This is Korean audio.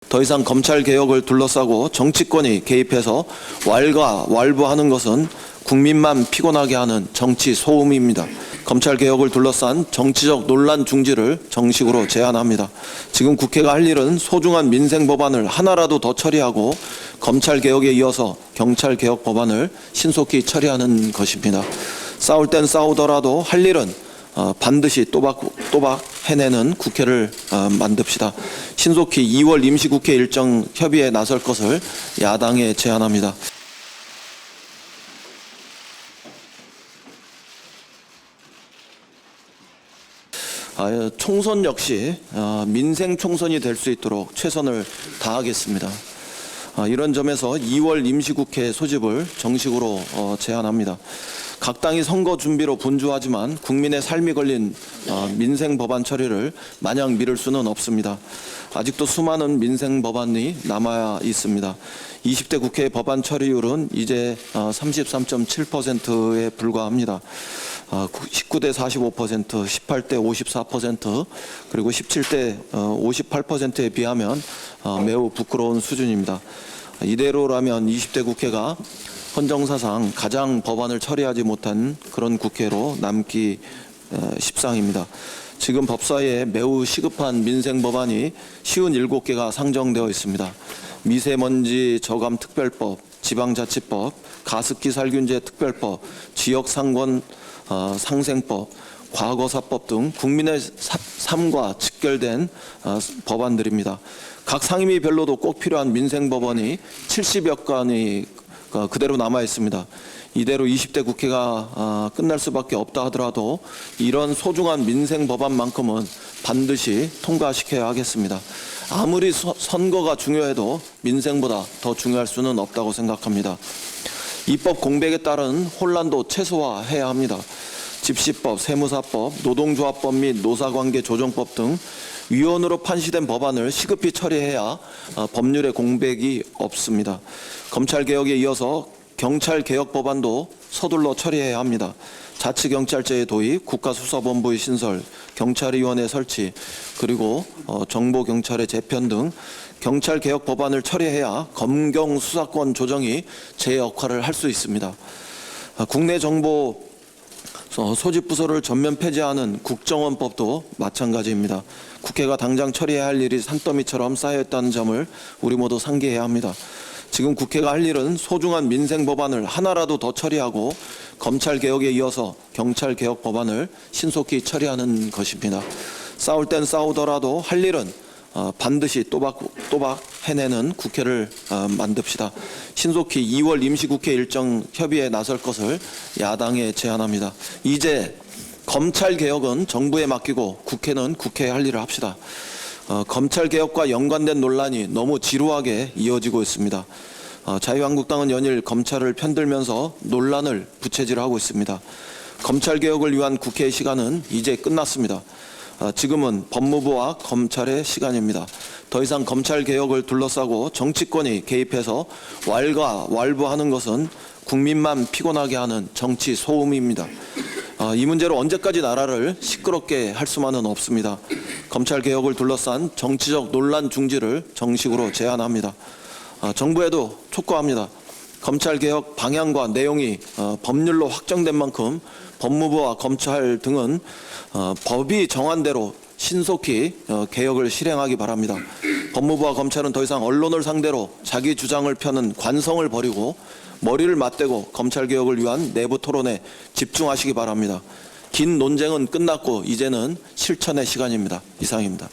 더 이상 검찰 개혁을 둘러싸고 정치권이 개입해서 왈가왈부하는 것은 국민만 피곤하게 하는 정치 소음입니다. 검찰 개혁을 둘러싼 정치적 논란 중지를 정식으로 제안합니다. 지금 국회가 할 일은 소중한 민생 법안을 하나라도 더 처리하고 검찰 개혁에 이어서 경찰 개혁 법안을 신속히 처리하는 것입니다. 싸울 땐 싸우더라도 할 일은 반드시 또박 해내는 국회를 만듭시다. 신속히 2월 임시국회 일정 협의에 나설 것을 야당에 제안합니다. 총선 역시 민생 총선이 될 수 있도록 최선을 다하겠습니다. 이런 점에서 2월 임시국회 소집을 정식으로 제안합니다. 각 당이 선거 준비로 분주하지만 국민의 삶이 걸린 민생 법안 처리를 마냥 미룰 수는 없습니다. 아직도 수많은 민생 법안이 남아 있습니다. 20대 국회 법안 처리율은 이제 33.7%에 불과합니다. 19대 45%, 18대 54%, 그리고 17대 58%에 비하면 매우 부끄러운 수준입니다. 이대로라면 20대 국회가 헌정사상 가장 법안을 처리하지 못한 그런 국회로 남기 십상입니다. 지금 법사위에 매우 시급한 민생 법안이 57개가 상정되어 있습니다. 미세먼지 저감 특별법, 지방자치법, 가습기 살균제 특별법, 지역상권 상생법, 과거사법 등 국민의 삶과 직결된 법안들입니다. 각 상임위별로도 꼭 필요한 민생 법안이 70여 건이 그대로 남아 있습니다. 이대로 20대 국회가 끝날 수밖에 없다 하더라도 이런 소중한 민생 법안만큼은 반드시 통과시켜야 하겠습니다. 아무리 선거가 중요해도 민생보다 더 중요할 수는 없다고 생각합니다. 입법 공백에 따른 혼란도 최소화해야 합니다. 집시법, 세무사법, 노동조합법 및 노사관계 조정법 등 위헌으로 판시된 법안을 시급히 처리해야 법률의 공백이 없습니다. 검찰개혁에 이어서 경찰개혁 법안도 서둘러 처리해야 합니다. 자치경찰제의 도입, 국가수사본부의 신설, 경찰위원회 설치, 그리고 정보경찰의 재편 등 경찰개혁 법안을 처리해야 검경수사권 조정이 제 역할을 할 수 있습니다. 국내 정보 소집부서를 전면 폐지하는 국정원법도 마찬가지입니다. 국회가 당장 처리해야 할 일이 산더미처럼 쌓여있다는 점을 우리 모두 상기해야 합니다. 지금 국회가 할 일은 소중한 민생 법안을 하나라도 더 처리하고 검찰개혁에 이어서 경찰개혁 법안을 신속히 처리하는 것입니다. 싸울 땐 싸우더라도 할 일은 반드시 또박 해내는 국회를 만듭시다. 신속히 2월 임시국회 일정 협의에 나설 것을 야당에 제안합니다. 이제 검찰개혁은 정부에 맡기고 국회는 국회에 할 일을 합시다. 검찰개혁과 연관된 논란이 너무 지루하게 이어지고 있습니다. 자유한국당은 연일 검찰을 편들면서 논란을 부채질하고 있습니다. 검찰개혁을 위한 국회의 시간은 이제 끝났습니다. 지금은 법무부와 검찰의 시간입니다. 더 이상 검찰개혁을 둘러싸고 정치권이 개입해서 왈가왈부하는 것은 국민만 피곤하게 하는 정치 소음입니다. 이 문제로 언제까지 나라를 시끄럽게 할 수만은 없습니다. 검찰개혁을 둘러싼 정치적 논란 중지를 정식으로 제안합니다. 정부에도 촉구합니다. 검찰개혁 방향과 내용이 법률로 확정된 만큼 법무부와 검찰 등은 법이 정한 대로 신속히 개혁을 실행하기 바랍니다. 법무부와 검찰은 더 이상 언론을 상대로 자기 주장을 펴는 관성을 버리고 머리를 맞대고 검찰개혁을 위한 내부 토론에 집중하시기 바랍니다. 긴 논쟁은 끝났고 이제는 실천의 시간입니다. 이상입니다.